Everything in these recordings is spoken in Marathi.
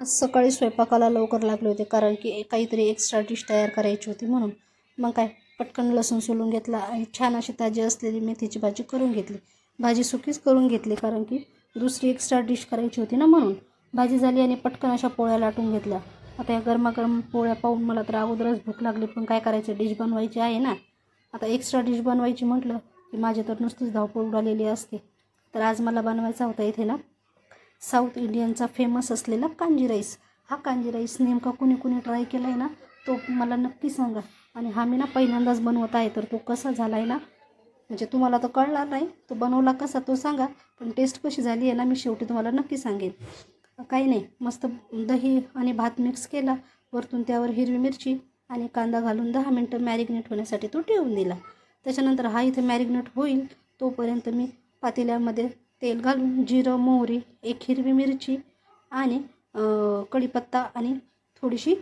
आज सकाळी स्वयंपाकाला लवकर लागले होते कारण की काहीतरी एक्स्ट्रा डिश तयार करायची होती म्हणून. मग काय पटकन लसूण सोलून घेतला आणि छान अशी ताजी असलेली मेथीची भाजी करून घेतली. भाजी सुकीच करून घेतली कारण की दुसरी एक्स्ट्रा डिश करायची होती ना म्हणून. भाजी झाली आणि पटकन अशा पोळ्या लाटून घेतल्या. आता या गरमागरम पोळ्या पाहून मला तर अगोदरच भूक लागली, पण काय करायचं, डिश बनवायची आहे ना. आता एक्स्ट्रा डिश बनवायची म्हटलं की माझी तर नुसतीच धावपळ उडालेली असते. तर आज मला बनवायचा होता इथे ना साऊथ इंडियनचा फेमस असलेला कांजी राईस. हा कांजी राईस नेमका कुणी कुणी ट्राय केला आहे ना तो मला नक्की सांगा. आणि हा मी ना पहिल्यांदाच बनवत आहे, तर तो कसा झाला आहे ना म्हणजे तुम्हाला तर कळणार नाही तो बनवला कसा तो सांगा, पण टेस्ट कशी झाली आहे ना मी शेवटी तुम्हाला नक्की सांगेन. काही नाही, मस्त दही आणि भात मिक्स केला, वरतून त्यावर हिरवी मिरची आणि कांदा घालून 10 मिनटं मॅरिनेट होण्यासाठी तो ठेवून दिला. त्याच्यानंतर हा इथे मॅरिनेट होईल तोपर्यंत मी पातेल्यामध्ये तेल घालून जिरं, मोहरी, एक हिरवी मिरची आणि कढीपत्ता आणि थोडीशी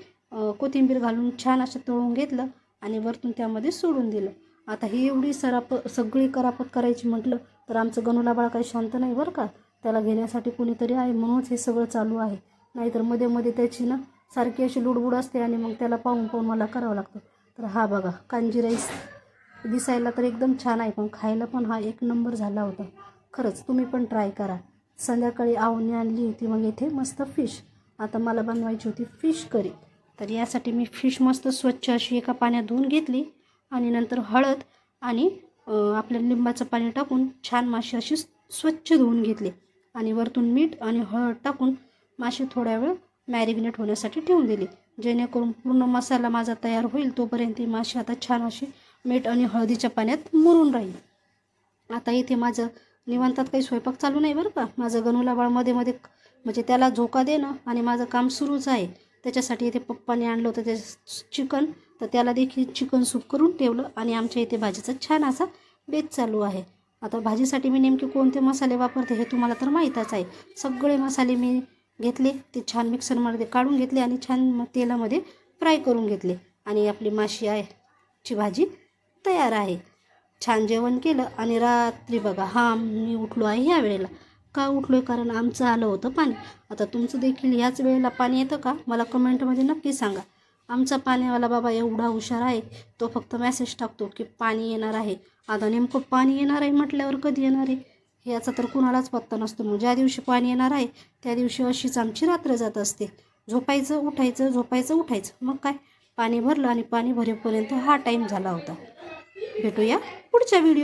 कोथिंबीर घालून छान असं तळून घेतलं आणि वरतून त्यामध्ये सोडून दिलं. आता ही एवढी सगळी करापत करायची म्हटलं तर आमचं गणूला बाळ काही शांत नाही बरं का. त्याला घेण्यासाठी कुणीतरी आहे म्हणूनच हे सगळं चालू आहे, नाहीतर मध्ये मध्ये त्याची ना सारखी अशी लुडबुड असते आणि मग त्याला पाहून पाहून मला करावं लागतं. तर हा बघा कांजी राईस दिसायला तर एकदम छान आहे, पण खायला पण हा एक नंबर झाला होता. खरंच तुम्ही पण ट्राय करा. संध्याकाळी आवनी आणली होती मग इथे मस्त फिश. आता मला बनवायची होती फिश करी. तर यासाठी मी फिश मस्त स्वच्छ अशी एका पाण्यात धुवून घेतली आणि नंतर हळद आणि आपल्या लिंबाचं पाणी टाकून छान माशी अशी स्वच्छ धुवून घेतली आणि वरतून मीठ आणि हळद टाकून माशी थोड्या वेळ मॅरिनेट होण्यासाठी ठेवून दिली, जेणेकरून पूर्ण मसाला माझा तयार होईल तोपर्यंत ही माशी आता छान अशी मीठ आणि हळदीच्या पाण्यात मुरून राहील. आता इथे माझं निवांतात काही स्वयंपाक चालू नाही बरं का. माझं गणूला बाळ मध्ये मध्ये म्हणजे त्याला झोका देणं आणि माझं काम सुरूच आहे. त्याच्यासाठी इथे पप्पाने आणलं होतं ते चिकन, तर त्याला देखील चिकन सूप करून ठेवलं आणि आमच्या इथे भाजीचा छान असा बेत चालू आहे. आता भाजीसाठी मी नेमके कोणते मसाले वापरते हे तुम्हाला तर माहीतच आहे. सगळे मसाले मी घेतले, ते छान मिक्सरमध्ये काढून घेतले आणि छान तेलामध्ये फ्राय करून घेतले आणि आपली माशी आहे ची भाजी तयार आहे. छान जेवण केलं आणि रात्री बघा हा मी उठलो आहे ह्या वेळेला. का उठलो आहे, कारण आमचं आलं होतं पाणी. आता तुमचं देखील ह्याच वेळेला पाणी येतं का मला कमेंटमध्ये नक्की सांगा. आमचा पाणीवाला बाबा एवढा हुशार आहे, तो फक्त मेसेज टाकतो की पाणी येणार आहे. आता नेमकं पाणी येणार आहे म्हटल्यावर कधी येणार आहे याचा तर कुणालाच पत्ता नसतो. मग ज्या दिवशी पाणी येणार आहे त्या दिवशी अशीच आमची रात्र जात असते. झोपायचं उठायचं झोपायचं उठायचं. मग काय पाणी भरलं आणि पाणी भरेपर्यंत हा टाईम झाला होता. भेटूया पुढच्या व्हिडिओ.